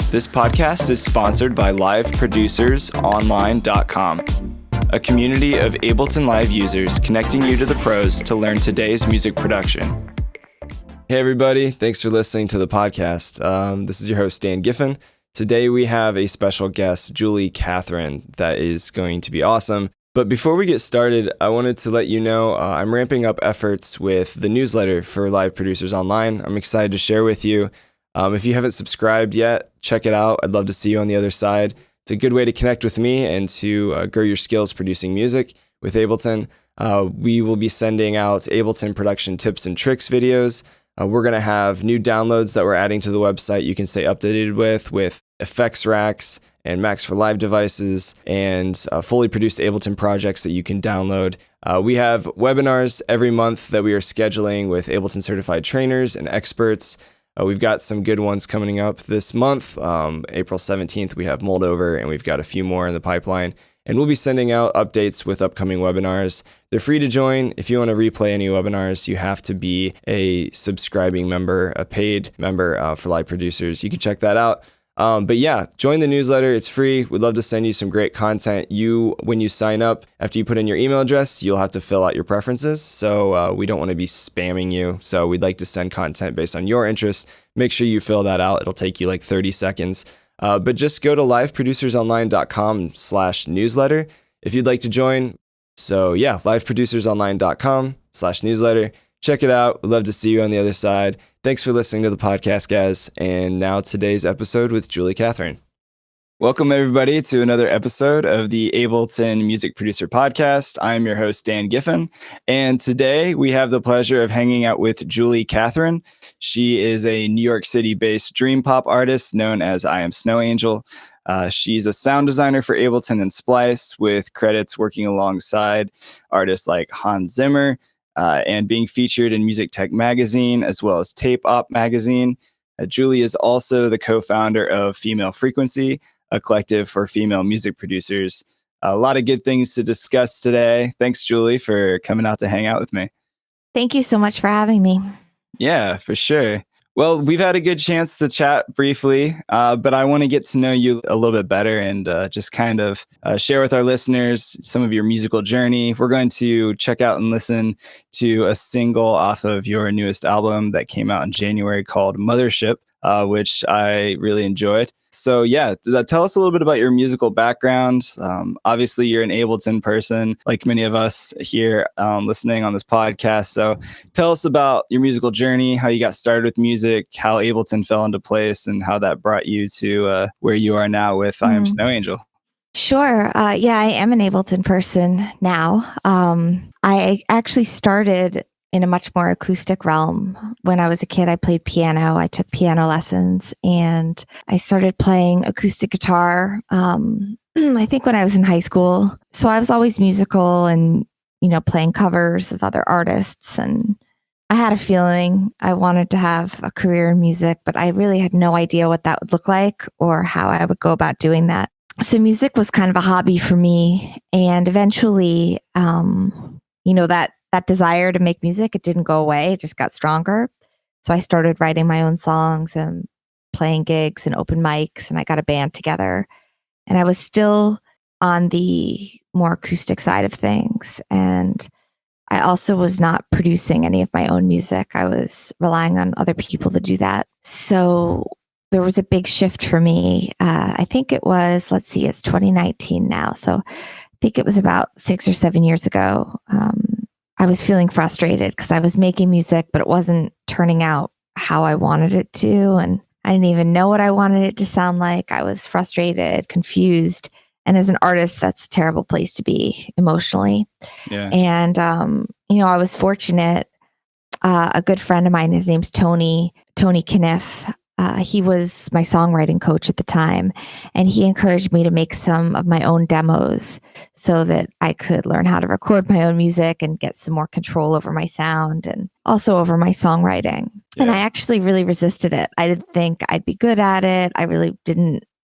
This podcast is sponsored by LiveProducersOnline.com, a community of Ableton Live users connecting you to the pros to learn today's music production. Hey everybody, thanks for listening to the podcast. This is your host, Dan Giffen. Today we have a special guest, Julie Kathryn, that is going to be awesome. But before we get started, I wanted to let you know I'm ramping up efforts with the newsletter for Live Producers Online. I'm excited to share with you. If you haven't subscribed yet, check it out. I'd love to see you on the other side. It's a good way to connect with me and to grow your skills producing music with Ableton. We will be sending out Ableton production tips and tricks videos. We're going to have new downloads that we're adding to the website you can stay updated with effects racks and Max for Live devices and fully produced Ableton projects that you can download. We have webinars every month that we are scheduling with Ableton certified trainers and experts. We've got some good ones coming up this month. April 17th, we have Moldover, and we've got a few more in the pipeline. And we'll be sending out updates with upcoming webinars. They're free to join. If you want to replay any webinars, you have to be a subscribing member, a paid member for Live Producers. You can check that out. But yeah, join the newsletter. It's free. We'd love to send you some great content. When you sign up, after you put in your email address, you'll have to fill out your preferences. So we don't want to be spamming you. So we'd like to send content based on your interests. Make sure you fill that out. It'll take you like 30 seconds. But just go to liveproducersonline.com/newsletter if you'd like to join. So yeah, liveproducersonline.com/newsletter. Check it out. We'd love to see you on the other side. Thanks for listening to the podcast, guys. And now today's episode with Julie Kathryn. Welcome, everybody, to another episode of the Ableton Music Producer Podcast. I'm your host, Dan Giffen. And today we have the pleasure of hanging out with Julie Kathryn. She is a New York City-based dream pop artist known as I Am Snow Angel. She's a sound designer for Ableton and Splice with credits working alongside artists like Hans Zimmer, and being featured in Music Tech Magazine, as well as Tape Op Magazine. Julie is also the co-founder of Female Frequency, a collective for female music producers. A lot of good things to discuss today. Thanks, Julie, for coming out to hang out with me. Thank you so much for having me. Yeah, for sure. Well, we've had a good chance to chat briefly, but I want to get to know you a little bit better and just kind of share with our listeners some of your musical journey. We're going to check out and listen to a single off of your newest album that came out in January called Mothership, which I really enjoyed. So yeah, tell us a little bit about your musical background. Obviously, you're an Ableton person, like many of us here listening on this podcast. So tell us about your musical journey, how you got started with music, how Ableton fell into place, and how that brought you to where you are now with I Am Snow Angel. Sure. Yeah, I am an Ableton person now. I actually started in a much more acoustic realm. When I was a kid, I played piano. I took piano lessons and I started playing acoustic guitar, I think when I was in high school. So I was always musical and, playing covers of other artists. And I had a feeling I wanted to have a career in music, but I really had no idea what that would look like or how I would go about doing that. So music was kind of a hobby for me. And eventually, that desire to make music, it didn't go away. It just got stronger. So I started writing my own songs and playing gigs and open mics, and I got a band together. And I was still on the more acoustic side of things. And I also was not producing any of my own music. I was relying on other people to do that. So there was a big shift for me. I think it was, it's 2019 now. So I think it was about 6 or 7 years ago. I was feeling frustrated because I was making music, but it wasn't turning out how I wanted it to. And I didn't even know what I wanted it to sound like. I was frustrated, confused. And as an artist, that's a terrible place to be emotionally. Yeah. And, I was fortunate. A good friend of mine, his name's Tony Kniff. He was my songwriting coach at the time, and he encouraged me to make some of my own demos so that I could learn how to record my own music and get some more control over my sound and also over my songwriting. Yeah. And I actually really resisted it. I didn't think I'd be good at it.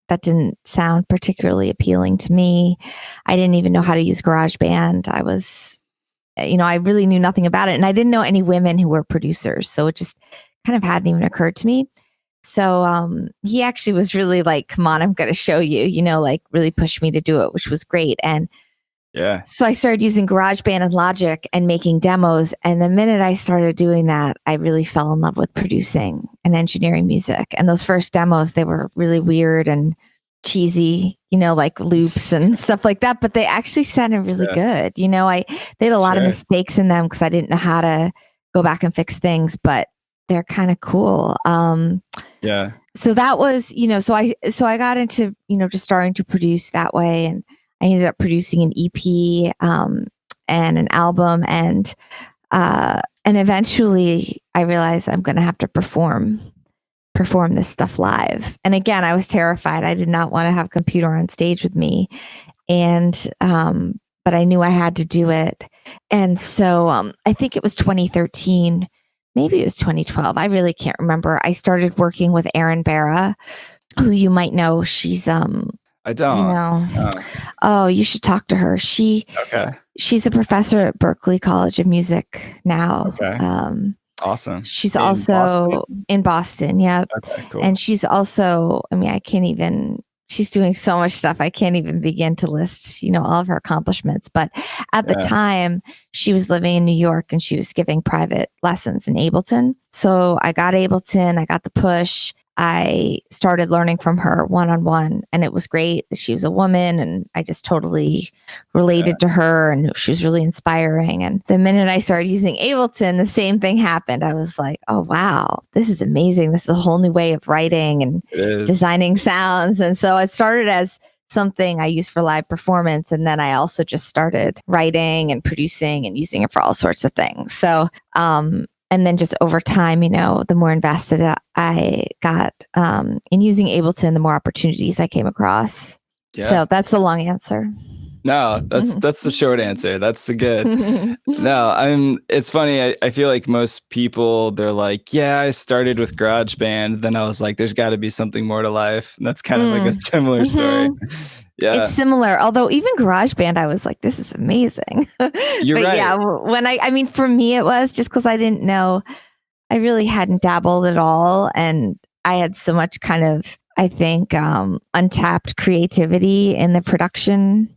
That didn't sound particularly appealing to me. I didn't even know how to use GarageBand. I really knew nothing about it. And I didn't know any women who were producers. So it just kind of hadn't even occurred to me. So he actually was really like, come on, I'm going to show you, like really pushed me to do it, which was great. And Yeah. so I started using GarageBand and Logic and making demos. And the minute I started doing that, I really fell in love with producing and engineering music. And those first demos, they were really weird and cheesy, like loops and stuff like that. But they actually sounded really good. They had a lot of mistakes in them because I didn't know how to go back and fix things, but they're kind of cool. So that was, so I got into, just starting to produce that way. And I ended up producing an EP and an album, and eventually I realized I'm going to have to perform this stuff live. And again, I was terrified. I did not want to have a computer on stage with me, and but I knew I had to do it. And so I think it was 2013, maybe it was 2012. I really can't remember. I started working with Erin Barra, who you might know. She's I don't. No. Oh, you should talk to her. She's a professor at Berklee College of Music now. Okay. Awesome. She's also in Boston. Yeah. Okay, cool. And she's also, she's doing so much stuff. I can't even begin to list, all of her accomplishments. But at the time, she was living in New York and she was giving private lessons in Ableton. So I got Ableton, I got the push. I started learning from her one-on-one, and it was great that she was a woman, and I just totally related to her, and she was really inspiring. And the minute I started using Ableton, the same thing happened. I was like, oh, wow, this is amazing. This is a whole new way of writing and designing sounds. And so it started as something I used for live performance, and then I also just started writing and producing and using it for all sorts of things. So, and then just over time, the more invested I got in using Ableton, the more opportunities I came across. Yeah. So that's the long answer. No, that's the short answer. That's the good. No, it's funny. I feel like most people, they're like, yeah, I started with GarageBand. Then I was like, there's got to be something more to life. And that's kind of like a similar story. Yeah. It's similar. Although even GarageBand, I was like, this is amazing. You're right. Yeah, when for me, it was just because I didn't know, I really hadn't dabbled at all. And I had so much kind of, I think, untapped creativity in the production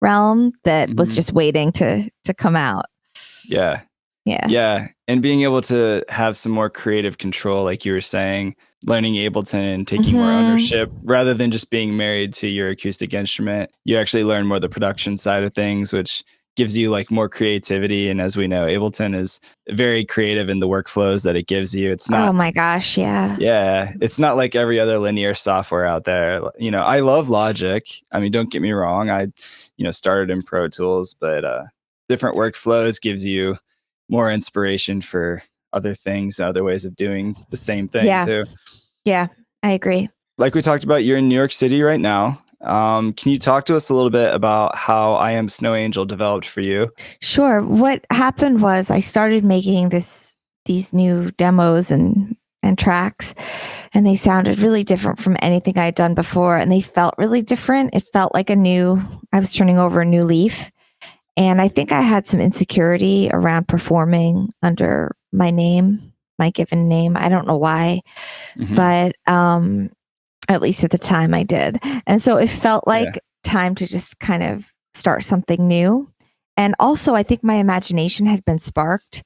realm that was just waiting to come out. Yeah. And being able to have some more creative control, like you were saying, learning Ableton and taking more ownership rather than just being married to your acoustic instrument. You actually learn more the production side of things, which gives you like more creativity. And as we know, Ableton is very creative in the workflows that it gives you. It's not, oh my gosh, yeah. Yeah. It's not like every other linear software out there. I love Logic. Don't get me wrong. I, started in Pro Tools, but different workflows gives you more inspiration for other things, other ways of doing the same thing too. Yeah, I agree. Like we talked about, you're in New York City right now. Can you talk to us a little bit about how I Am Snow Angel developed for you? Sure. What happened was I started making these new demos and tracks, and they sounded really different from anything I'd done before, and they felt really different. It felt like I was turning over a new leaf. And I think I had some insecurity around performing under my name, my given name. I don't know why, but at least at the time I did. And so it felt like time to just kind of start something new. And also, I think my imagination had been sparked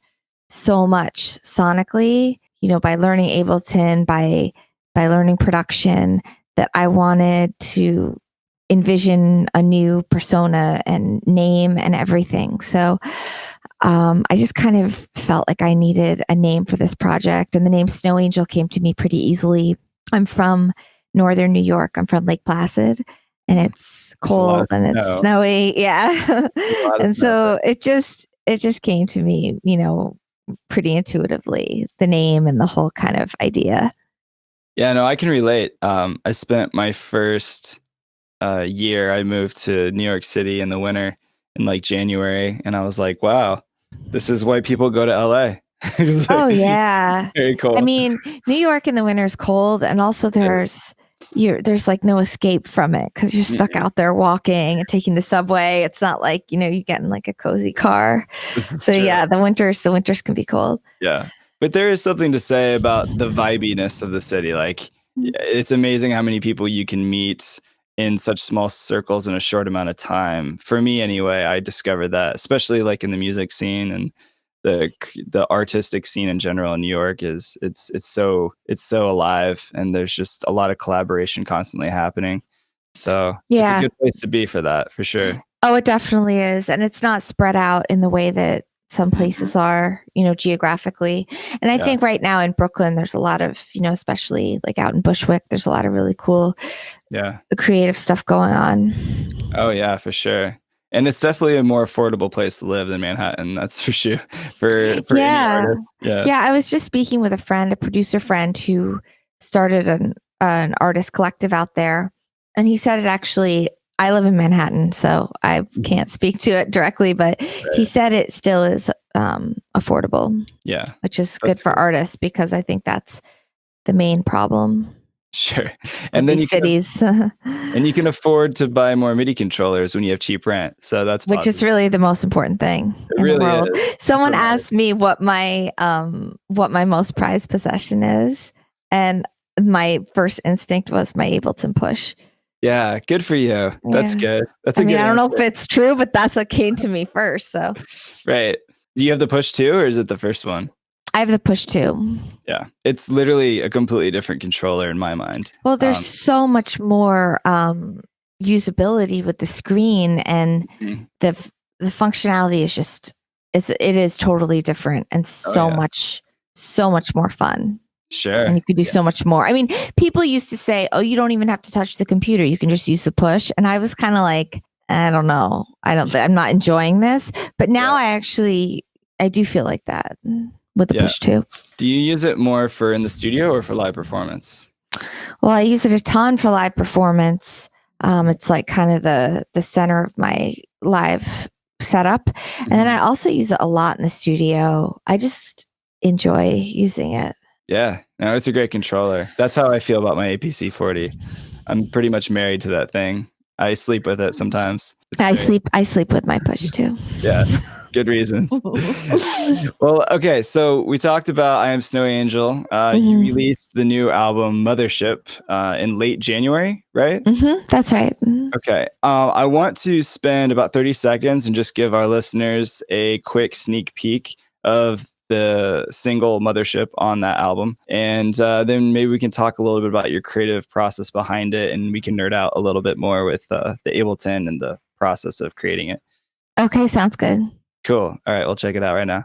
so much sonically, by learning Ableton, by learning production, that I wanted to envision a new persona and name and everything. So I just kind of felt like I needed a name for this project. And the name Snow Angel came to me pretty easily. I'm from northern New York. I'm from Lake Placid, and it's cold and it's snowy. Yeah. And so it just came to me, pretty intuitively, the name and the whole kind of idea. Yeah, no, I can relate. I spent my first year, I moved to New York City in the winter in like January, and I was like, wow, this is why people go to LA. Oh yeah. Very cold. New York in the winter is cold, and also there's like no escape from it because you're stuck out there walking and taking the subway. It's not like, you get in like a cozy car. So yeah, the winters can be cold. Yeah. But there is something to say about the vibiness of the city. Like, it's amazing how many people you can meet in such small circles in a short amount of time. For me, anyway, I discovered that, especially like in the music scene and the artistic scene in general in New York, is it's so alive, and there's just a lot of collaboration constantly happening. So it's a Yeah. good place to be for that, for sure. Oh, it definitely is. And it's not spread out in the way that some places are, geographically. And I Yeah. think right now in Brooklyn, there's a lot of, especially like out in Bushwick, there's a lot of really cool Yeah. creative stuff going on. Oh yeah, for sure. And it's definitely a more affordable place to live than Manhattan. That's for sure. For any Yeah. artist. Yeah. Yeah. I was just speaking with a friend, a producer friend who started an artist collective out there. And he said it actually, I live in Manhattan, so I can't speak to it directly, but he said it still is affordable. Yeah. Which is good for artists, because I think that's the main problem. Sure. And And then these cities. and you can afford to buy more MIDI controllers when you have cheap rent. So that's Which is really the most important thing in really the world. is. Someone asked me what my most prized possession is, and my first instinct was my Ableton Push. Yeah, good for you. That's good. That's a good I don't know answer. if it's true, but that's what came to me first. So Right. Do you have the Push 2, or is it the first one? I have the Push 2. Yeah. It's literally a completely different controller in my mind. Well, there's so much more usability with the screen, and the functionality is just it is totally different, and so much more fun. Sure. And you could do so much more. I mean, people used to say, "Oh, you don't even have to touch the computer. You can just use the push." And I was kind of like, I don't know. I'm not enjoying this. But now I do feel like that with the Push 2. Do you use it more for in the studio or for live performance? Well, I use it a ton for live performance. It's like kind of the center of my live setup. And then I also use it a lot in the studio. I just enjoy using it. Yeah, no, it's a great controller. That's how I feel about my APC 40. I'm pretty much married to that thing. I sleep with it sometimes. I sleep with my Push 2. Yeah, good reasons. Well, okay, so we talked about I Am Snow Angel. You released the new album Mothership in late January, right? That's right. Okay, I want to spend about 30 seconds and just give our listeners a quick sneak peek of the single Mothership on that album. And then maybe we can talk a little bit about your creative process behind it, and we can nerd out a little bit more with the Ableton and the process of creating it. Okay, sounds good. Cool. All right, we'll check it out right now.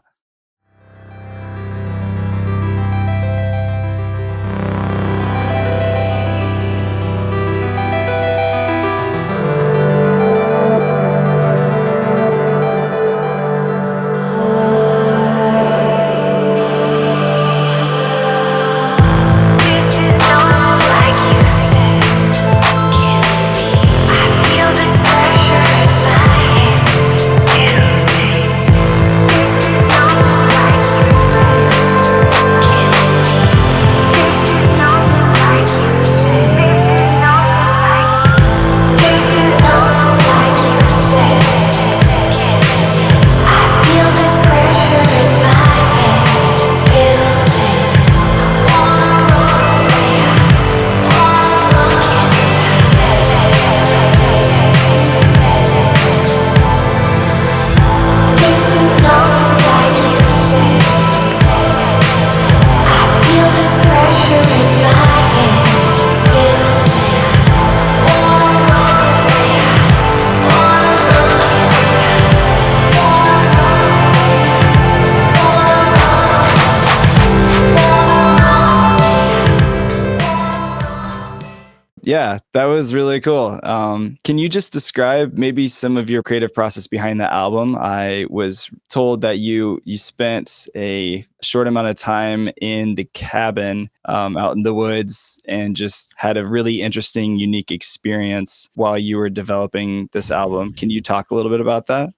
Yeah, that was really cool. Can you just describe maybe some of your creative process behind the album? I was told that you spent a short amount of time in the cabin out in the woods and just had a really interesting, unique experience while you were developing this album. Can you talk a little bit about that?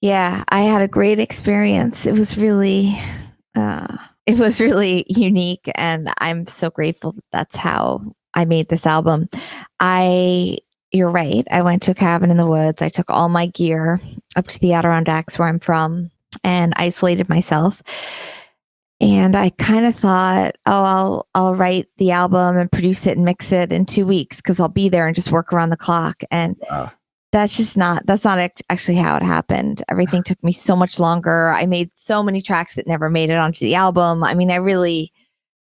Yeah, I had a great experience. It was really unique, and I'm so grateful that that's how I made this album. You're right. I went to a cabin in the woods. I took all my gear up to the Adirondacks, where I'm from, and isolated myself. And I kind of thought, oh, I'll write the album and produce it and mix it in 2 weeks because I'll be there and just work around the clock. And Wow. that's not actually how it happened. Everything took me so much longer. I made so many tracks that never made it onto the album. I mean, I really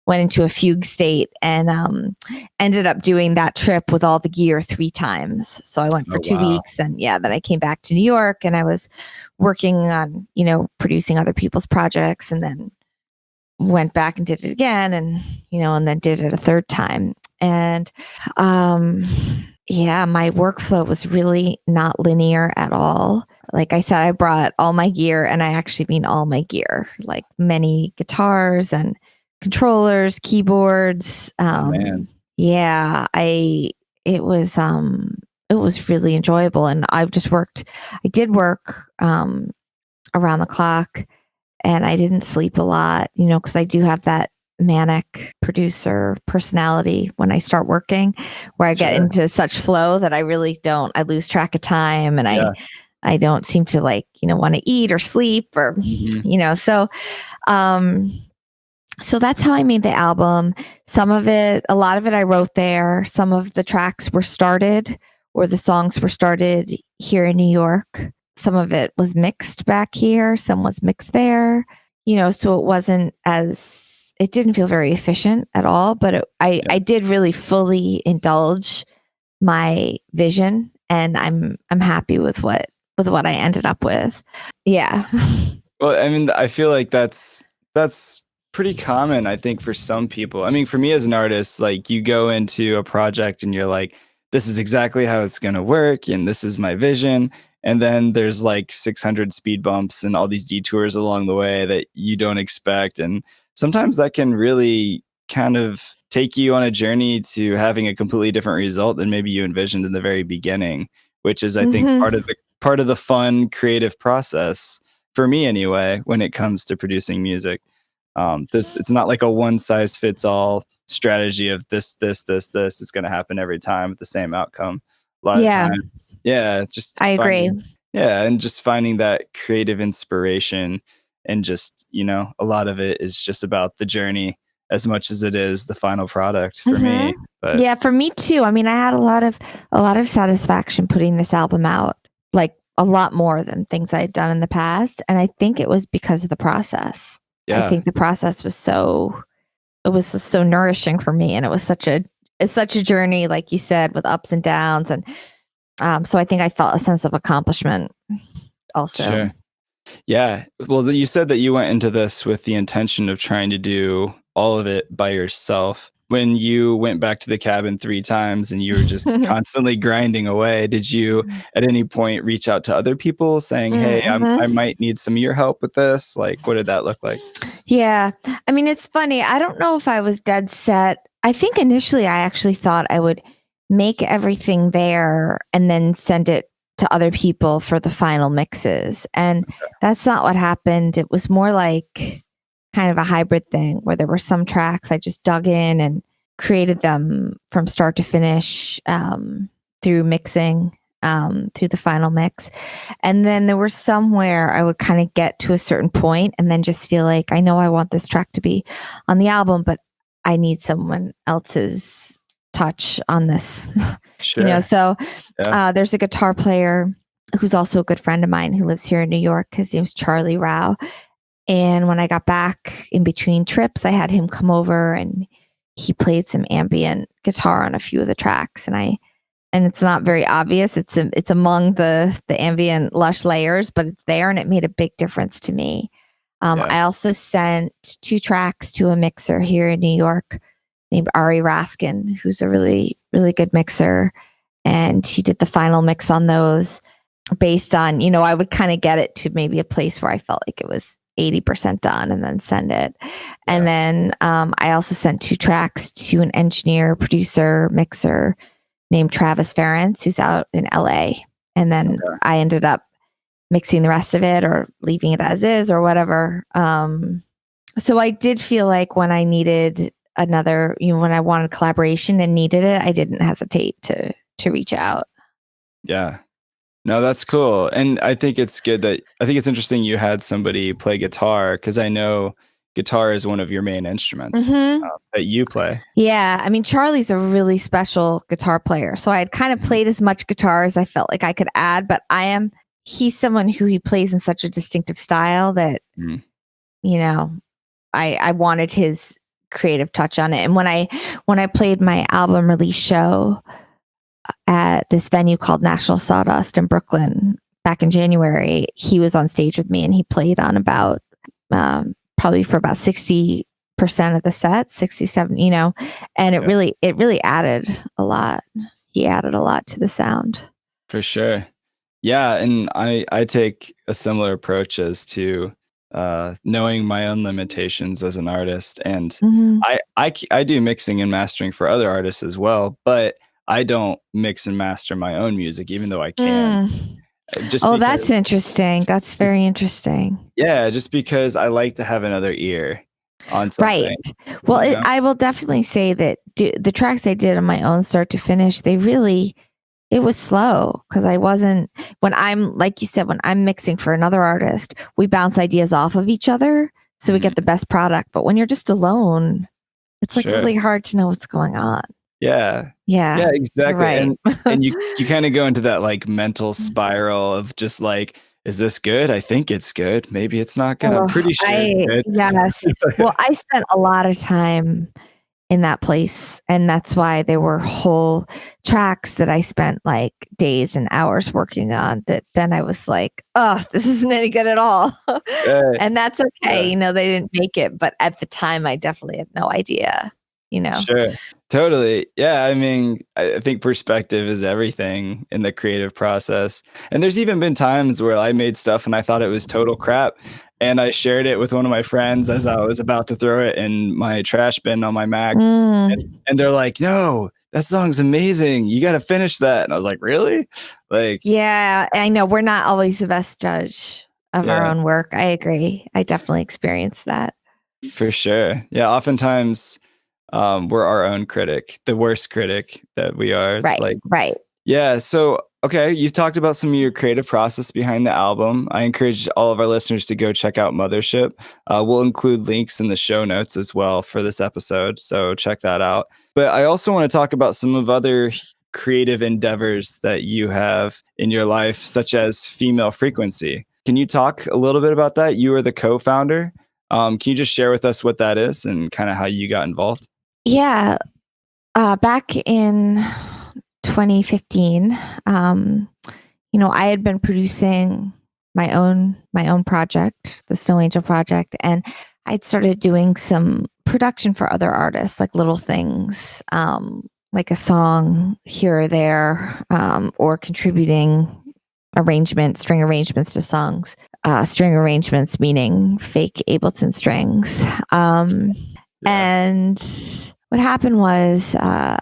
went into a fugue state and ended up doing that trip with all the gear 3 times. So I went for 2 weeks, and then I came back to New York and I was working on, producing other people's projects, and then went back and did it again, and then did it a third time. And my workflow was really not linear at all. Like I said, I brought all my gear, and I actually mean all my gear, like many guitars and controllers, keyboards. Man. Yeah, it was really enjoyable, and I did work around the clock, and I didn't sleep a lot, because I do have that manic producer personality when I start working, where I get into such flow that I really don't. I lose track of time, and I don't seem to want to eat or sleep or so that's how I made the album. A lot of it I wrote there. Some of the tracks were started, or the songs were started here in New York. Some of it was mixed back here. Some was mixed there. So it didn't feel very efficient at all, but I did really fully indulge my vision, and I'm happy with what I ended up with. Yeah. Well, I mean, I feel like that's pretty common, I think, for some people. I mean, for me as an artist, like, you go into a project and you're like, this is exactly how it's going to work, and this is my vision. And then there's like 600 speed bumps and all these detours along the way that you don't expect. And sometimes that can really kind of take you on a journey to having a completely different result than maybe you envisioned in the very beginning, which is, I think, part of the fun creative process, for me anyway, when it comes to producing music. It's not like a one size fits all strategy of this. It's going to happen every time with the same outcome. A lot of times. Yeah. I agree. Yeah. And just finding that creative inspiration, and just, a lot of it is just about the journey as much as it is the final product for me. But yeah, for me too. I mean, I had a lot of satisfaction putting this album out, like a lot more than things I had done in the past. And I think it was because of the process. Yeah. I think the process was so nourishing for me, and it's such a journey, like you said, with ups and downs, and so I think I felt a sense of accomplishment also. Sure. Yeah. Well, you said that you went into this with the intention of trying to do all of it by yourself. When you went back to the cabin 3 times and you were just constantly grinding away, did you at any point reach out to other people saying, hey, I might need some of your help with this? Like, what did that look like? Yeah. I mean, it's funny. I don't know if I was dead set. I think initially I actually thought I would make everything there and then send it to other people for the final mixes. And that's not what happened. It was more like kind of a hybrid thing where there were some tracks I just dug in and created them from start to finish through mixing, through the final mix. And then there were some where I would kind of get to a certain point and then just feel like, I know I want this track to be on the album, but I need someone else's touch on this. Sure. So there's a guitar player who's also a good friend of mine who lives here in New York. His name's Charlie Rao. And when I got back in between trips, I had him come over and he played some ambient guitar on a few of the tracks. And it's not very obvious. It's among the ambient lush layers, but it's there, and it made a big difference to me. I also sent 2 tracks to a mixer here in New York named Ari Raskin, who's a really, really good mixer. And he did the final mix on those based on, I would kind of get it to maybe a place where I felt like it was 80% done and then send it. And then I also sent 2 tracks to an engineer, producer, mixer named Travis Ferentz, who's out in LA. And then I ended up mixing the rest of it or leaving it as is or whatever. So I did feel like when I needed another, when I wanted collaboration and needed it, I didn't hesitate to reach out. Yeah. No, that's cool. And I think it's good I think it's interesting you had somebody play guitar, because I know guitar is one of your main instruments Mm-hmm. that you play. Yeah, I mean, Charlie's a really special guitar player. So I had kind of played as much guitar as I felt like I could add, but he's someone who he plays in such a distinctive style that, Mm. you know, I wanted his creative touch on it. And when I played my album release show at this venue called National Sawdust in Brooklyn back in January, he was on stage with me and he played on about probably for about 60% of the set, 67, and it really added a lot. He added a lot to the sound. For sure. Yeah, and I take a similar approach as to knowing my own limitations as an artist, and Mm-hmm. I do mixing and mastering for other artists as well, but I don't mix and master my own music, even though I can. Just because, That's interesting. That's very interesting. yeah, just because I like to have another ear on something. Right. Well, I will definitely say that the tracks I did on my own, start to finish, it was slow because when I'm, like you said, when I'm mixing for another artist, we bounce ideas off of each other so we get the best product. But when you're just alone, it's like really hard to know what's going on. Yeah, exactly. Right. And you kind of go into that like mental spiral of just like, is this good? I think it's good. Maybe it's not good. I'm pretty sure it's good. Yes. Well, I spent a lot of time in that place, and that's why there were whole tracks that I spent like days and hours working on that then I was like, oh, this isn't any good at all. And that's okay. Yeah. They didn't make it, but at the time I definitely had no idea. Sure. Totally. Yeah. I mean, I think perspective is everything in the creative process. And there's even been times where I made stuff and I thought it was total crap. And I shared it with one of my friends as I was about to throw it in my trash bin on my Mac. And they're like, no, that song's amazing. You got to finish that. And I was like, really? Like, yeah, I know we're not always the best judge of our own work. I agree. I definitely experienced that. For sure. Yeah. Oftentimes, we're our own critic, the worst critic that we are. Right. Yeah. So, okay, you've talked about some of your creative process behind the album. I encourage all of our listeners to go check out Mothership. We'll include links in the show notes as well for this episode, so check that out. But I also want to talk about some of other creative endeavors that you have in your life, such as Female Frequency. Can you talk a little bit about that? You are the co-founder. Can you just share with us what that is and kind of how you got involved? Yeah. Back in 2015, I had been producing my own project, the Snow Angel project, and I'd started doing some production for other artists, like little things, like a song here or there, or contributing string arrangements to songs. String arrangements meaning fake Ableton strings. And what happened was I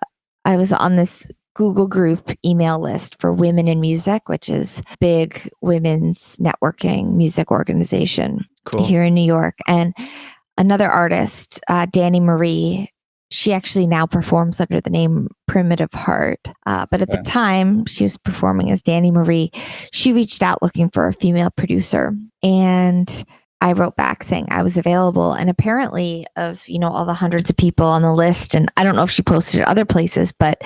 was on this Google group email list for Women in Music, which is big women's networking music organization here in New York. And another artist, Danny Marie, she actually now performs under the name Primitive Heart. But at the time she was performing as Danny Marie, she reached out looking for a female producer. And I wrote back saying I was available. And apparently of, all the hundreds of people on the list, and I don't know if she posted it other places, but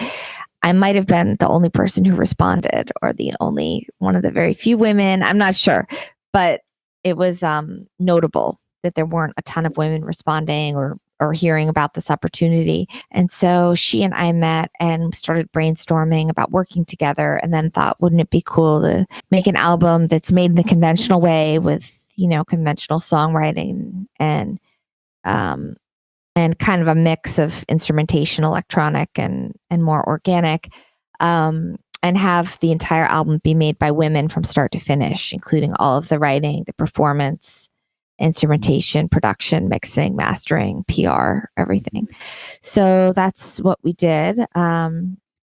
I might have been the only person who responded or the only one of the very few women. I'm not sure, but it was notable that there weren't a ton of women responding or hearing about this opportunity. And so she and I met and started brainstorming about working together, and then thought, wouldn't it be cool to make an album that's made in the conventional way with, conventional songwriting and kind of a mix of instrumentation, electronic and more organic, and have the entire album be made by women from start to finish, including all of the writing, the performance, instrumentation, production, mixing, mastering, PR, everything. So that's what we did.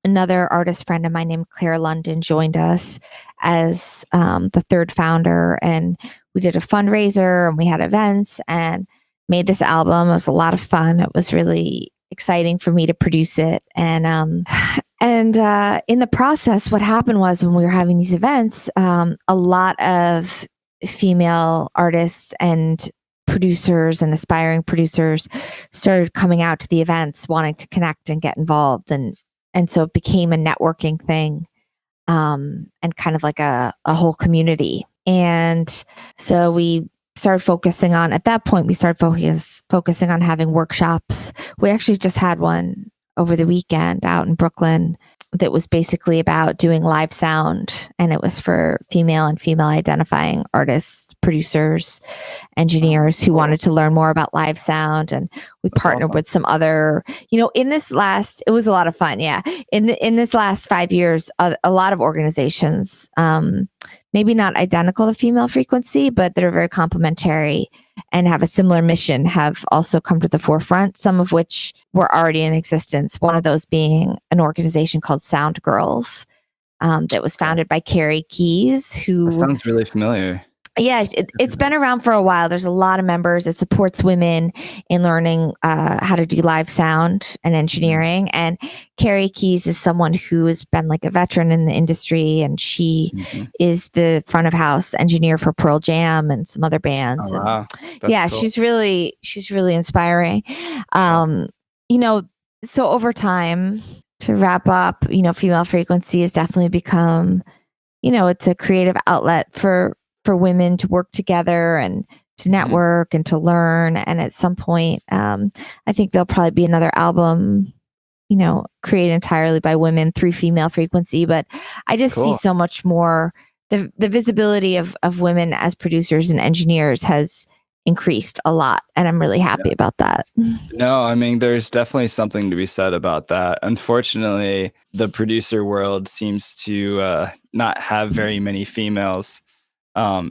Another artist friend of mine named Claire London joined us as the third founder, and we did a fundraiser and we had events and made this album. It was a lot of fun. It was really exciting for me to produce it. And in the process, what happened was when we were having these events, a lot of female artists and producers and aspiring producers started coming out to the events, wanting to connect and get involved. And so it became a networking thing, and kind of like a whole community. And so we started focusing on, at that point, we started focusing on having workshops. We actually just had one over the weekend out in Brooklyn that was basically about doing live sound, and it was for female and female identifying artists, producers, engineers who wanted to learn more about live sound. And we partnered with some other, it was a lot of fun. Yeah. In this last 5 years, a lot of organizations, maybe not identical to Female Frequency, but that are very complementary and have a similar mission, have also come to the forefront, some of which were already in existence. One of those being an organization called Sound Girls, that was founded by Carrie Keys, who... That sounds really familiar. Yeah, it's been around for a while. There's a lot of members. It supports women in learning how to do live sound and engineering. And Carrie Keys is someone who has been like a veteran in the industry, and she is the front of house engineer for Pearl Jam and some other bands. Oh, wow. Yeah, cool. she's really inspiring. So over time, to wrap up, Female Frequency has definitely become, it's a creative outlet for women to work together and to network and to learn. And at some point, I think there'll probably be another album, created entirely by women through Female Frequency. But I just see so much more. The visibility of women as producers and engineers has increased a lot, and I'm really happy about that. No, I mean, there's definitely something to be said about that. Unfortunately, the producer world seems to not have very many females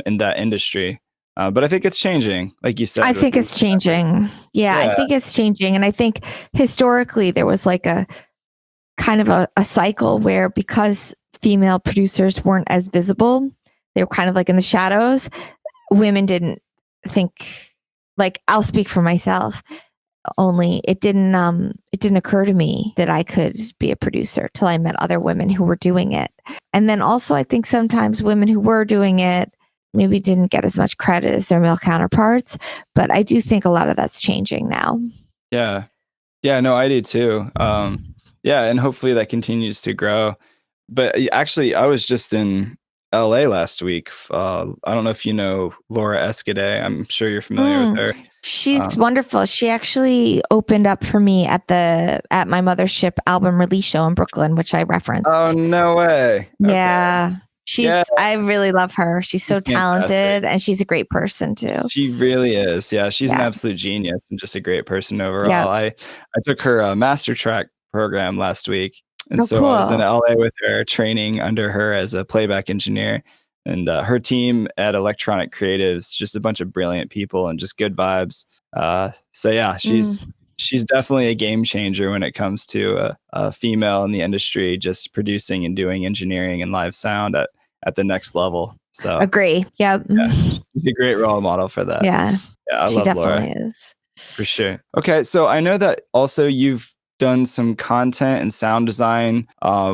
in that industry. But I think it's changing, like you said. I think it's changing. Yeah, I think it's changing. And I think historically there was like a kind of a cycle where, because female producers weren't as visible, they were kind of like in the shadows. Women didn't think, like, I'll speak for myself only. It didn't occur to me that I could be a producer till I met other women who were doing it. And then also, I think sometimes women who were doing it maybe didn't get as much credit as their male counterparts, but I do think a lot of that's changing now. Yeah. No, I do too. And hopefully that continues to grow. But actually, I was just in LA last week. I don't know if you know Laura S Gday. I'm sure you're familiar with her. She's wonderful. She actually opened up for me at my Mothership album release show in Brooklyn, which I referenced. Oh, no way. Yeah. I really love her. She's so talented, and she's a great person too. She really is. Yeah, she's an absolute genius and just a great person overall. I took her master track program last week, and I was in LA with her, training under her as a playback engineer. And her team at Electronic Creatives, just a bunch of brilliant people and just good vibes. She's definitely a game changer when it comes to a female in the industry, just producing and doing engineering and live sound at the next level. So agree. Yep. Yeah, she's a great role model for that. Yeah, I love Laura. Is. For sure. Okay, so I know that also you've done some content and sound design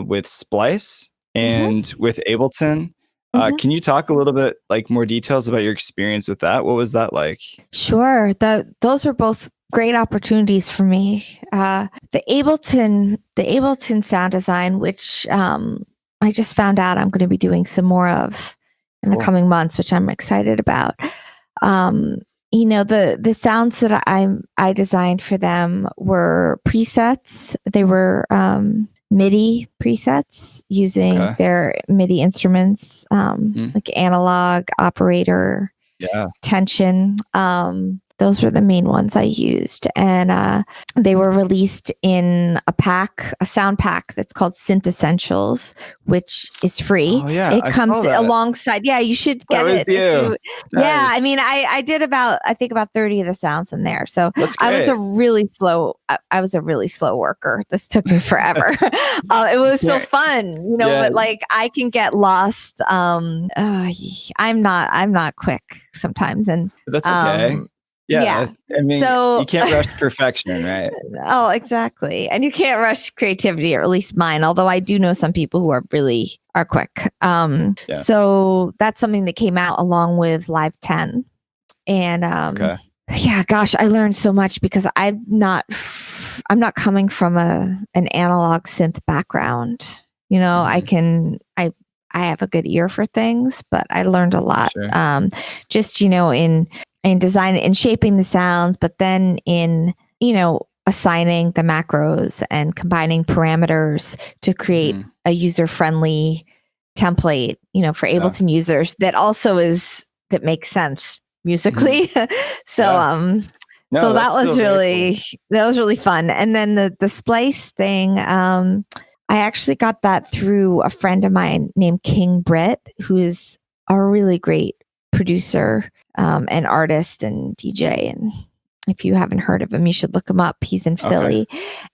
with Splice and with Ableton. Can you talk a little bit, like, more details about your experience with that? What was that like? Sure. Those are both great opportunities for me. The Ableton sound design, which I just found out I'm going to be doing some more of in the coming months, which I'm excited about. The sounds that I designed for them were presets. They were MIDI presets using their MIDI instruments, like analog, operator, tension. Those were the main ones I used. And they were released in a sound pack that's called Synth Essentials, which is free. Oh, yeah. It comes alongside. Yeah, you should get it. Nice. Yeah, I mean, I did about 30 of the sounds in there. So I was a really slow worker. This took me forever. It was so fun, but like I can get lost. I'm not quick sometimes. And that's okay. Yeah. I mean, so, you can't rush perfection, right? Oh, exactly. And you can't rush creativity, or at least mine, although I do know some people who are quick. So that's something that came out along with Live 10. And Yeah, gosh, I learned so much because I'm not coming from an analog synth background. You know, I have a good ear for things, but I learned a lot. Sure. Just, in design and shaping the sounds, but then in, assigning the macros and combining parameters to create a user-friendly template, for Ableton users that makes sense musically. So No, that was really cool. that was really fun. And then the splice thing, I actually got that through a friend of mine named King Britt, who is a really great producer, and artist and DJ. And if you haven't heard of him, you should look him up. He's in Philly.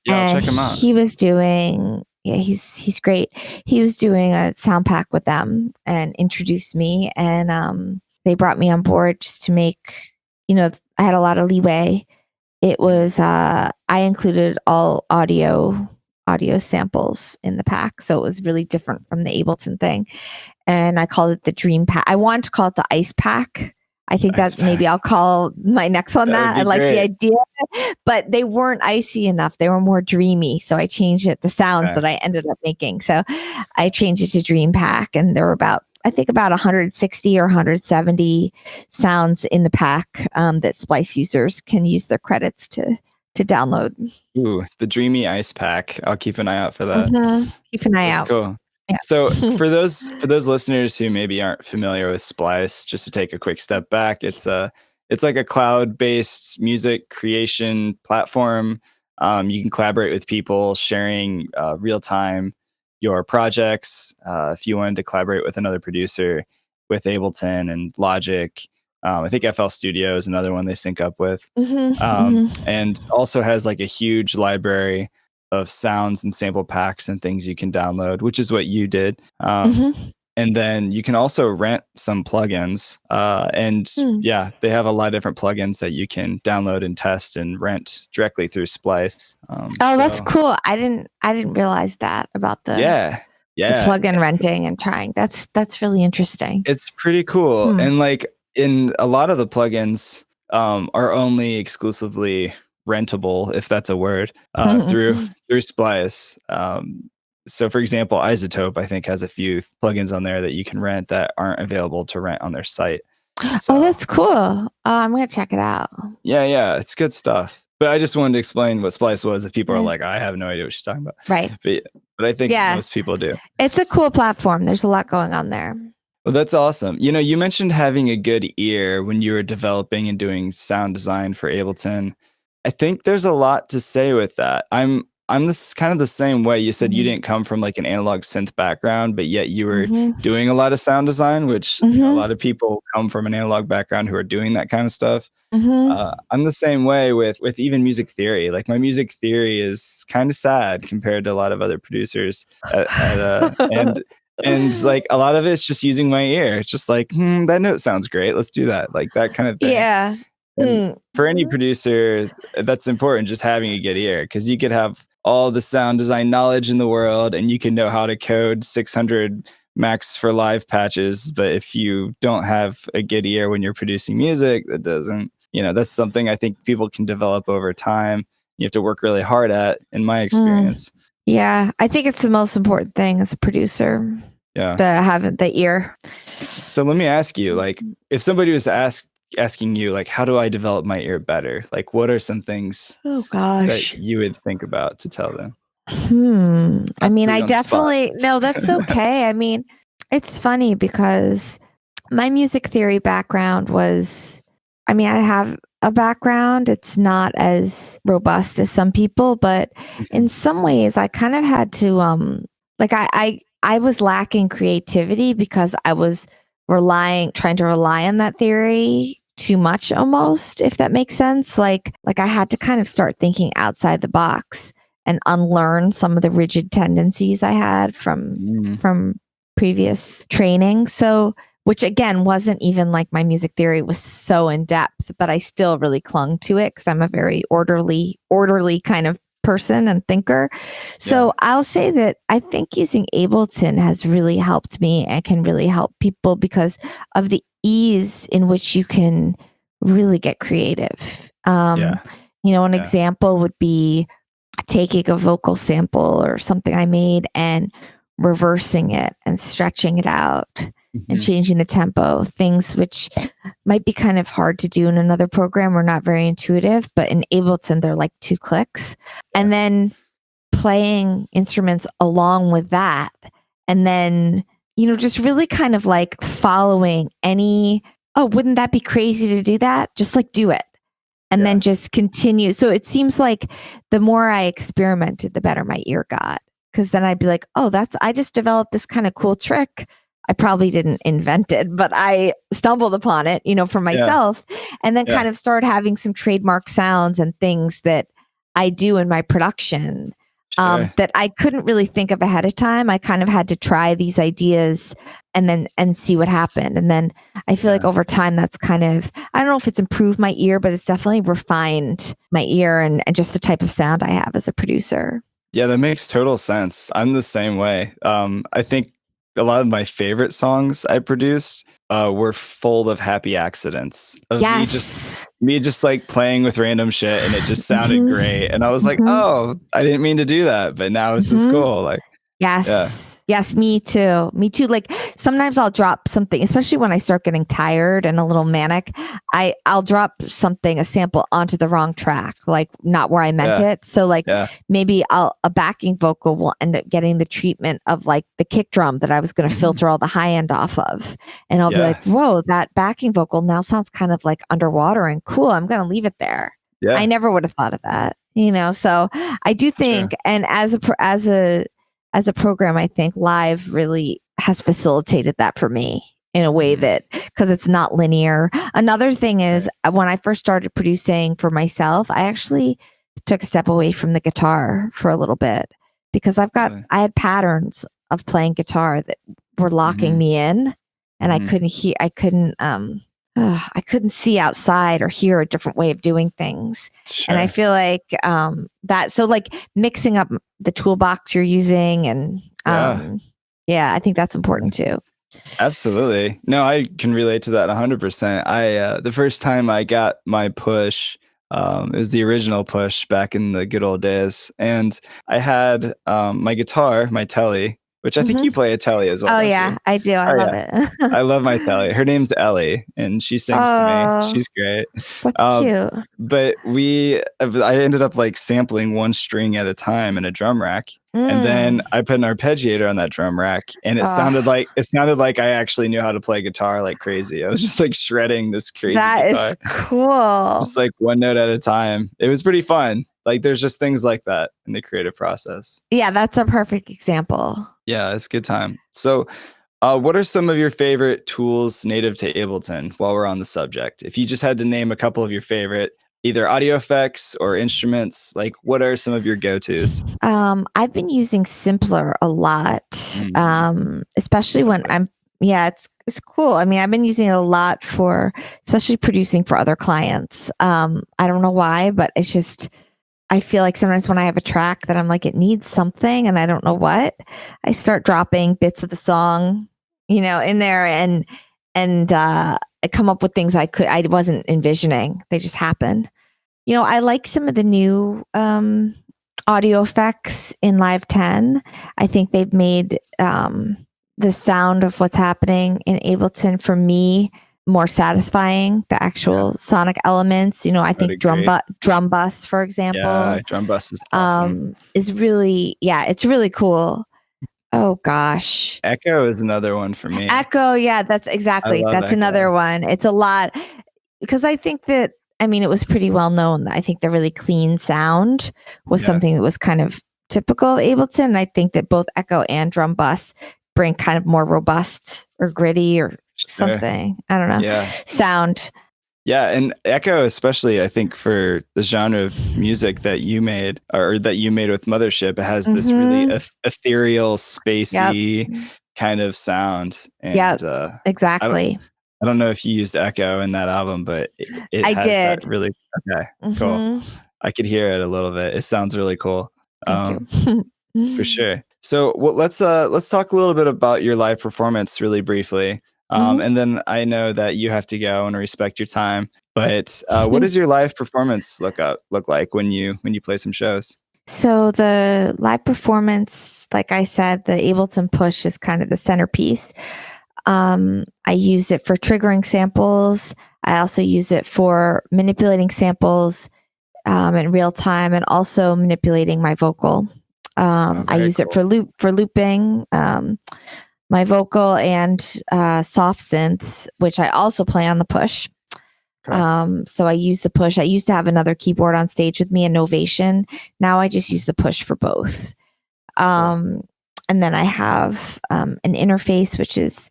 Yeah, and I'll check him out. He was doing he's great. He was doing a sound pack with them and introduced me, and they brought me on board just to make, I had a lot of leeway. It was I included all audio samples in the pack, so it was really different from the Ableton thing. And I called it the Dream Pack. I wanted to call it the Ice Pack. I think that maybe I'll call my next one that. I like the idea, but they weren't icy enough. They were more dreamy. So I changed it, the sounds that I ended up making. So I changed it to Dream Pack, and there were about 160 or 170 sounds in the pack, that Splice users can use their credits to download. Ooh, the Dreamy Ice Pack. I'll keep an eye out for that. Keep an eye out. Cool. Yeah. So for those listeners who maybe aren't familiar with Splice, just to take a quick step back, it's like a cloud-based music creation platform. You can collaborate with people, sharing real time your projects. If you wanted to collaborate with another producer with Ableton and Logic, I think FL Studio is another one they sync up with, and also has like a huge library of sounds and sample packs and things you can download, which is what you did. And then you can also rent some plugins, and they have a lot of different plugins that you can download and test and rent directly through Splice. That's cool. I didn't realize that about the plugin renting and trying. That's really interesting. It's pretty cool. And like in a lot of the plugins are only exclusively rentable, if that's a word, through Splice. So for example, Isotope, I think, has a few plugins on there that you can rent that aren't available to rent on their site. So, oh, that's cool. Oh, I'm going to check it out. Yeah, it's good stuff. But I just wanted to explain what Splice was if people are like, I have no idea what she's talking about. Right. But I think most people do. It's a cool platform. There's a lot going on there. Well, that's awesome. You mentioned having a good ear when you were developing and doing sound design for Ableton. I think there's a lot to say with that. I'm this kind of the same way. You said you didn't come from like an analog synth background, but yet you were doing a lot of sound design, which a lot of people come from an analog background who are doing that kind of stuff. I'm the same way with even music theory. Like my music theory is kind of sad compared to a lot of other producers, and like a lot of it's just using my ear. It's just like, that note sounds great. Let's do that. Like that kind of thing. Yeah. For any producer, that's important, just having a good ear, because you could have all the sound design knowledge in the world and you can know how to code 600 Max for Live patches. But if you don't have a good ear when you're producing music, that doesn't, that's something I think people can develop over time. You have to work really hard at, in my experience. Yeah, I think it's the most important thing as a producer. Yeah. To have the ear. So let me ask you, like, if somebody was asking you, like, how do I develop my ear better? Like, what are some things that you would think about to tell them? I mean, I definitely, no, that's okay. I mean, it's funny because my music theory background was, I have a background. It's not as robust as some people, but in some ways I kind of had to, I was lacking creativity because I was trying to rely on that theory too much almost, if that makes sense. Like I had to kind of start thinking outside the box and unlearn some of the rigid tendencies I had from previous training. So, which again wasn't even like my music theory was so in depth, but I still really clung to it because I'm a very orderly kind of person and thinker. So I'll say that I think using Ableton has really helped me and can really help people because of the ease in which you can really get creative. Yeah. An Yeah. example would be taking a vocal sample or something I made and reversing it and stretching it out and Mhm. changing the tempo, things which might be kind of hard to do in another program or not very intuitive, but in Ableton, they're like 2 clicks. Yeah. And then playing instruments along with that. And then, just really kind of like following wouldn't that be crazy to do that? Just like do it. And Yeah. then just continue. So it seems like the more I experimented, the better my ear got. Cause then I'd be like, oh, I just developed this kind of cool trick. I probably didn't invent it, but I stumbled upon it, for Yeah. myself. And then Yeah. kind of started having some trademark sounds and things that I do in my production Sure. that I couldn't really think of ahead of time. I kind of had to try these ideas and see what happened. And then I feel like over time that's kind of, I don't know if it's improved my ear, but it's definitely refined my ear and just the type of sound I have as a producer. Yeah, that makes total sense. I'm the same way. I think a lot of my favorite songs I produced were full of happy accidents of Yes. me just like playing with random shit, and it just sounded Mhm. great. And I was like, Mhm. oh, I didn't mean to do that, but now this is Mhm. cool. Like, yeah, Yes. Yes, me too. Me too. Like sometimes I'll drop something, especially when I start getting tired and a little manic. I'll drop something, a sample onto the wrong track, like not where I meant yeah, it. So like yeah. maybe a backing vocal will end up getting the treatment of like the kick drum that I was going to filter all the high end off of. And I'll be Yeah. like, whoa, that backing vocal now sounds kind of like underwater and cool. I'm going to leave it there. I Yeah. never would have thought of that, So I do think, Sure. and as a program, I think live really has facilitated that for me in a way that, because it's not linear. Another thing is when I first started producing for myself, I actually took a step away from the guitar for a little bit because I had patterns of playing guitar that were locking me in, and I couldn't see outside or hear a different way of doing things. Sure. And I feel like that, so like mixing up the toolbox you're using and I think that's important too. Absolutely. No, I can relate to that 100%. The first time I got my push, it was the original push back in the good old days, and I had my guitar, my Telly, which I think you play a Telly as well, Oh don't yeah, you? I do. I Oh love yeah, it. I love my Telly. Her name's Ellie, and she sings to me. Oh, She's great. that's Um, cute. but I ended up like sampling one string at a time in a drum rack. And then Mm. I put an arpeggiator on that drum rack, and Oh, it sounded like I actually knew how to play guitar like crazy. I was just like shredding this crazy that is guitar, cool. just like one note at a time. It was pretty fun. Like there's just things like that in the creative process. Yeah, that's a perfect example. Yeah, it's a good time. So, what are some of your favorite tools native to Ableton while we're on the subject? If you just had to name a couple of your favorite, either audio effects or instruments, like what are some of your go-tos? I've been using Simpler a lot, especially when Simpler. it's cool. I mean, I've been using it a lot for, especially producing for other clients. I don't know why, but it's just, I feel like sometimes when I have a track that I'm like, it needs something and I don't know what, I start dropping bits of the song, in there and I come up with things I wasn't envisioning. They just happen. I like some of the new audio effects in Live 10. I think they've made the sound of what's happening in Ableton for me more satisfying. The Yeah, actual sonic elements, I I would think agree. drum bus, for example, Yeah, drum bus is awesome. is really, it's really cool. Oh gosh. Echo is another one for me. Echo, yeah, I love that's another Echo. one. It's a lot because I think that, I mean, it was pretty well known that I think the really clean sound was Yeah, something that was kind of typical of Ableton. And I think that both Echo and drum bus bring kind of more robust or gritty or sure. something. I don't know. Yeah. Sound. Yeah, and Echo, especially, I think for the genre of music that you made or that you made with Mothership, it has this really ethereal, Yep. spacey kind of sound. Yep. And I don't, Exactly. I don't know if you used Echo in that album, but it I has that did. really okay, cool. hmm I could hear it a little bit. It sounds really cool. Thank you. For sure. So, well, let's talk a little bit about your live performance really briefly. hmm And then I know that you have to go and respect your time. But what does your live performance look like when you play some shows? So the live performance, like I said, the Ableton Push is kind of the centerpiece. I use it for triggering samples. I also use it for manipulating samples in real time, and also manipulating my vocal. I use it for looping my vocal and soft synths, which I also play on the Push. So I use the Push. I used to have another keyboard on stage with me, a Novation. Now I just use the Push for both. And then I have an interface, which is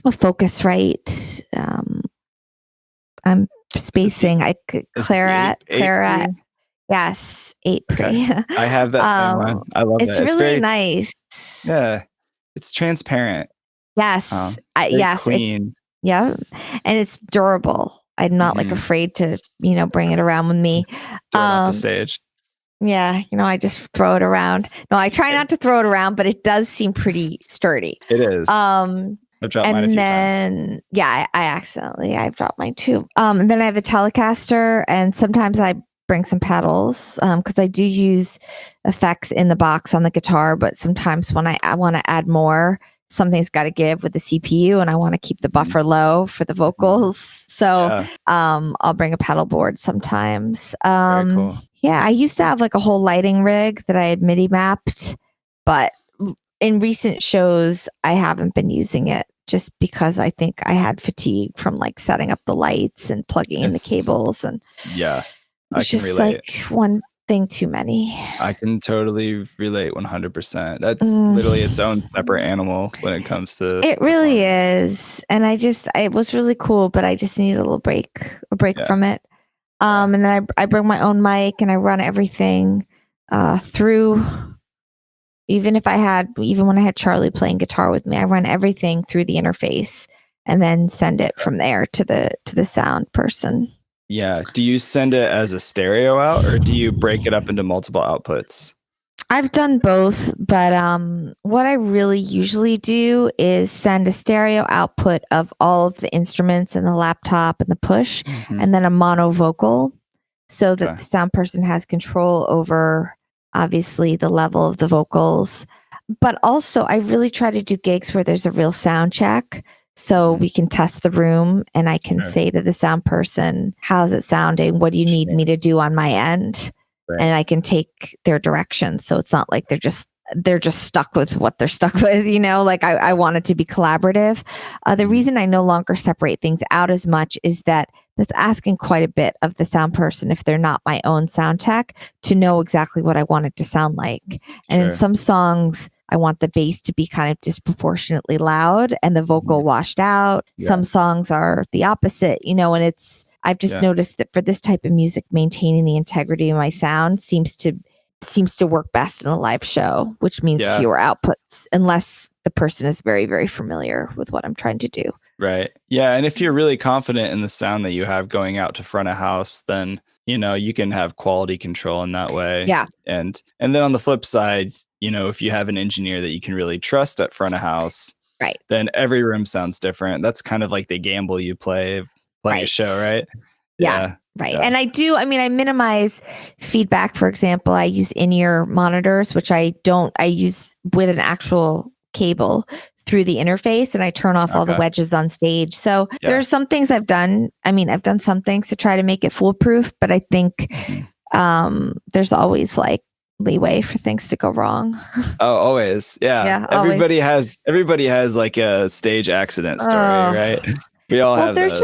a Focusrite. I'm spacing. Claret. Yes, 8 pre. Okay. I have that same one. I love it's that. It's really nice. Yeah, it's transparent. Yes, clean. Yeah, and it's durable. I'm not like afraid to, bring it around with me. Off the stage. Yeah, I just throw it around. No, I try not to throw it around, but it does seem pretty sturdy. It is. I've dropped mine a few times. Yeah, I've dropped mine too. And then I have a Telecaster, and sometimes I bring some pedals because I do use effects in the box on the guitar, but sometimes when I want to add more, something's got to give with the CPU, and I want to keep the buffer low for the vocals. So I'll bring a pedal board sometimes. Very cool. Yeah, I used to have like a whole lighting rig that I had MIDI mapped, but in recent shows, I haven't been using it just because I think I had fatigue from like setting up the lights and plugging in the cables. And I can relate. Like one thing too many. I can totally relate 100%. That's literally its own separate animal when it comes to. It really is, and it was really cool, but I just needed a little break from it. And then I bring my own mic and I run everything through. Even when I had Charlie playing guitar with me, I run everything through the interface and then send it from there to the sound person. Yeah. Do you send it as a stereo out, or do you break it up into multiple outputs? I've done both, but what I really usually do is send a stereo output of all of the instruments and the laptop and the Push, and then a mono vocal, so that the sound person has control over, obviously, the level of the vocals. But also, I really try to do gigs where there's a real sound check, so we can test the room, and I can say to the sound person, how's it sounding? What do you need me to do on my end? And I can take their direction. So it's not like they're just stuck with what they're stuck with, like I want it to be collaborative. The reason I no longer separate things out as much is that that's asking quite a bit of the sound person, if they're not my own sound tech, to know exactly what I want it to sound like. And in some songs, I want the bass to be kind of disproportionately loud and the vocal washed out. Some songs are the opposite, and I've just noticed that for this type of music, maintaining the integrity of my sound seems to work best in a live show, which means fewer outputs, unless the person is very, very familiar with what I'm trying to do. Right. Yeah. And if you're really confident in the sound that you have going out to front of house, then, you can have quality control in that way. Yeah. And then on the flip side, if you have an engineer that you can really trust at front of house, right, then every room sounds different. That's kind of like the gamble you play a show, right? Yeah. Right. Yeah. And I minimize feedback. For example, I use in-ear monitors, which I use with an actual cable through the interface, and I turn off all the wedges on stage. So there are some things I've done. I've done some things to try to make it foolproof, but I think there's always like leeway for things to go wrong. Oh, always. Yeah. Everybody has like a stage accident story, right? We all have those.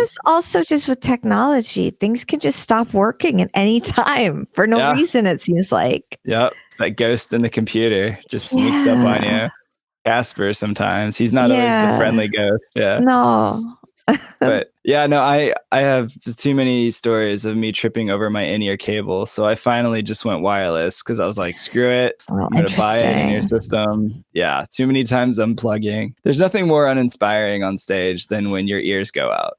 Just with technology, things can just stop working at any time for no reason, it seems like. Yep. It's that ghost in the computer just sneaks up on you. Casper sometimes. He's not always the friendly ghost. Yeah. No. But I have too many stories of me tripping over my in-ear cable. So I finally just went wireless because I was like, screw it. I'm going to buy an in-ear system. Yeah. Too many times unplugging. There's nothing more uninspiring on stage than when your ears go out.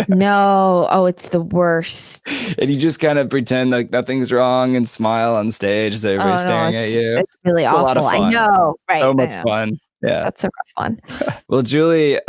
No. Oh, it's the worst. And you just kind of pretend like nothing's wrong and smile on stage as everybody's staring at you. It's really awful. A lot of fun. I know. Right. So much fun. Yeah. That's a rough one. Well, Julie,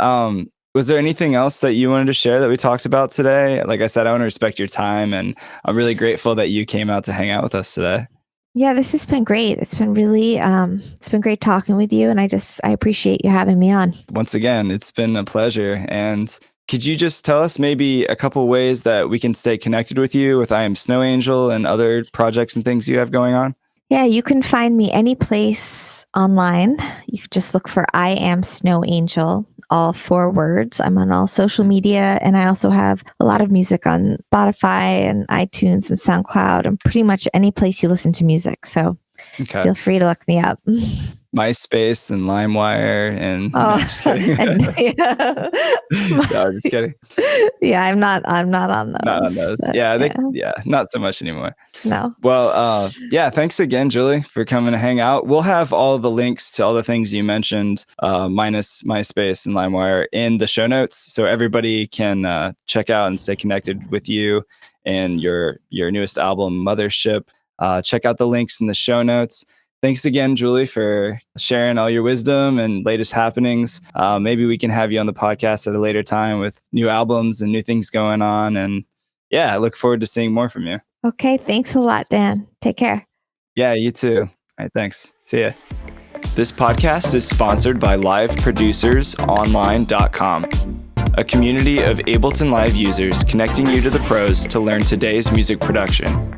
Was there anything else that you wanted to share that we talked about today? Like I said, I want to respect your time, and I'm really grateful that you came out to hang out with us today. Yeah, this has been great. It's been really, it's been great talking with you, and I appreciate you having me on. Once again, it's been a pleasure. And could you just tell us maybe a couple ways that we can stay connected with you with I Am Snow Angel and other projects and things you have going on? Yeah, you can find me any place online. You can just look for I Am Snow Angel, all 4 words. I'm on all social media, and I also have a lot of music on Spotify and iTunes and SoundCloud and pretty much any place you listen to music. So feel free to look me up. MySpace and LimeWire and no, I'm just kidding. No, I'm just kidding. Yeah, I'm not on those. Not on those. But, yeah, not so much anymore. No. Well, yeah, thanks again, Julie, for coming to hang out. We'll have all the links to all the things you mentioned, minus MySpace and LimeWire, in the show notes, so everybody can check out and stay connected with you and your newest album, Mothership. Check out the links in the show notes. Thanks again, Julie, for sharing all your wisdom and latest happenings. Maybe we can have you on the podcast at a later time with new albums and new things going on. And yeah, I look forward to seeing more from you. Okay. Thanks a lot, Dan. Take care. Yeah, you too. All right. Thanks. See ya. This podcast is sponsored by liveproducersonline.com, a community of Ableton Live users connecting you to the pros to learn today's music production.